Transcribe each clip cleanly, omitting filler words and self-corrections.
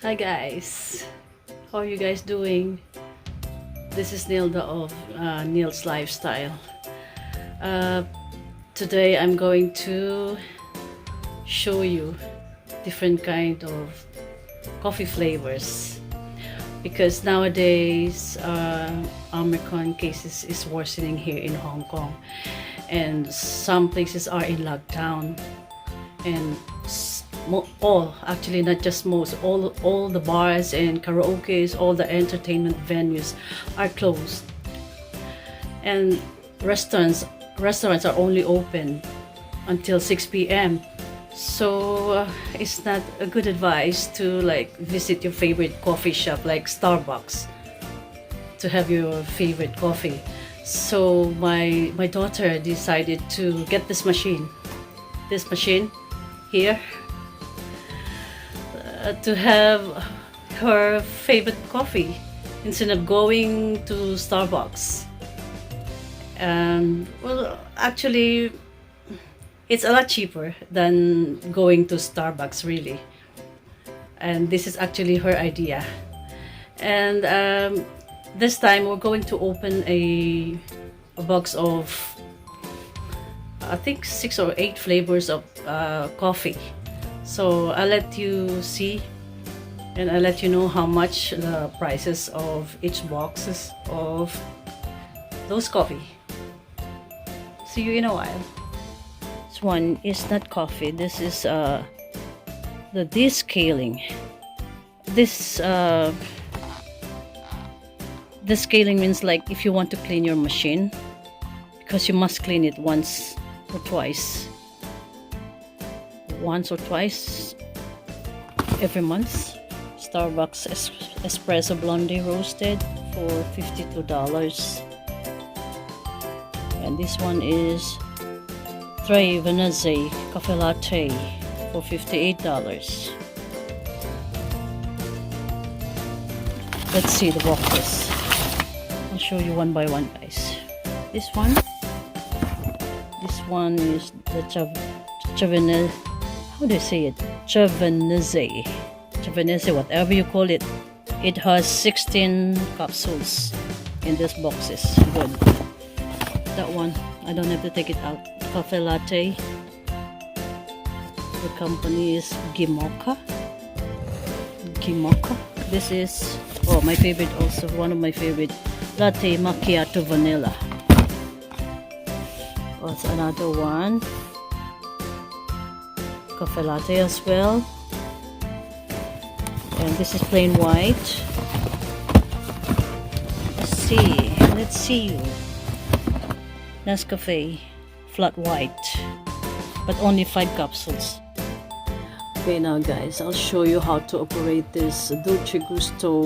Hi guys, how are you guys doing? This is Nilda of Nild'z Lifestyle. Uh, Today I'm going to show you different kind of coffee flavors because nowadays Omicron cases is worsening here in Hong Kong, and some places are in lockdown, and actually not just most, all the bars and karaoke's, all the entertainment venues are closed, and restaurants are only open until 6 p.m. So it's not a good advice to like visit your favorite coffee shop like Starbucks to have your favorite coffee. So my daughter decided to get this machine here to have her favorite coffee instead of going to Starbucks. And well, actually it's a lot cheaper than going to Starbucks, really. And this is actually her idea. And this time we're going to open a box of, I think, 6 or 8 flavors of coffee. So I'll let you see, and I'll let you know how much the prices of each boxes of those coffee. See you in a while. This one is not coffee. This is the descaling. This descaling means like if you want to clean your machine, because you must clean it once or twice every month. Starbucks espresso blondie roasted for $52. And this one is Venezia Cafe Latte for $58. Let's see the boxes. I'll show you one by one, guys. This one is the Chavanese. How do you say it? Chavanese, whatever you call it. It has 16 capsules in this boxes. Good. That one, I don't have to take it out. Cafe latte. The company is Gimoka. This is my favorite, also one of my favorite, latte macchiato vanilla. What's another one? Cafe latte as well. And this is plain white. Let's see. Nescafe flat white, but only 5 capsules. Okay, now guys, I'll show you how to operate this Dulce Gusto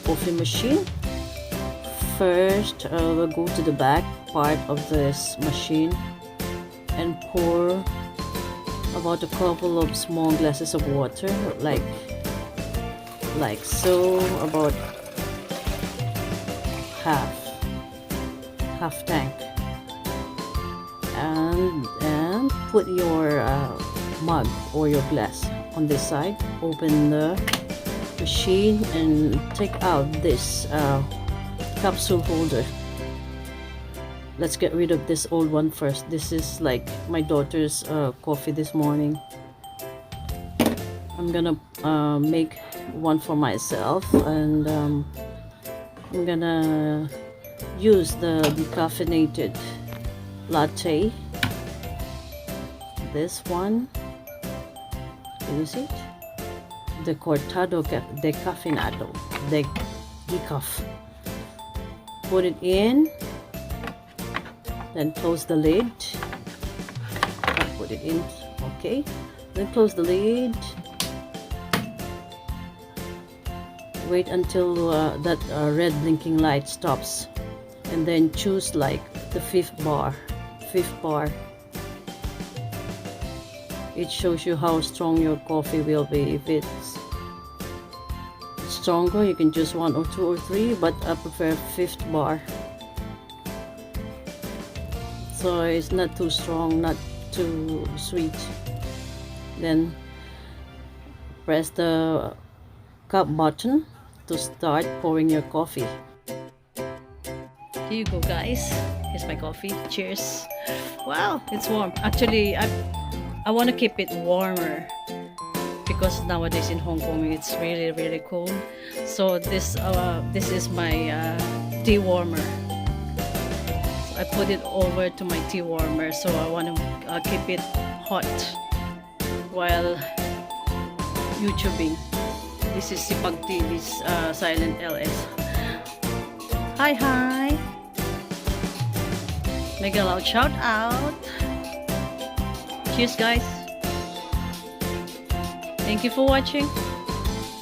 coffee machine. First, we'll go to the back part of this machine and pour about a couple of small glasses of water, like so, about half tank. And put your mug or your glass on this side. Open the machine and take out this capsule holder. Let's get rid of this old one first. This is like my daughter's coffee this morning. I'm gonna make one for myself, and I'm gonna use the decaffeinated latte. This one, can you see it? The cortado decaffeinado, decaf. Put it in, then close the lid. Put it in, okay. Then close the lid. Wait until that red blinking light stops, and then choose like the fifth bar. It shows you how strong your coffee will be. If it's stronger, you can choose 1 or 2 or 3, but I prefer 5th bar, so it's not too strong, not too sweet. Then press the cup button to start pouring your coffee. Here you go, guys. Here's my coffee. Cheers. Wow, it's warm. Actually, I want to keep it warmer because nowadays in Hong Kong it's really cold. So this is my tea warmer. So I put it over to my tea warmer. So I want to keep it hot while YouTubing. This is Sipag TV's Silent LS. Hi. Mega loud shout out. Cheers, guys. Thank you for watching.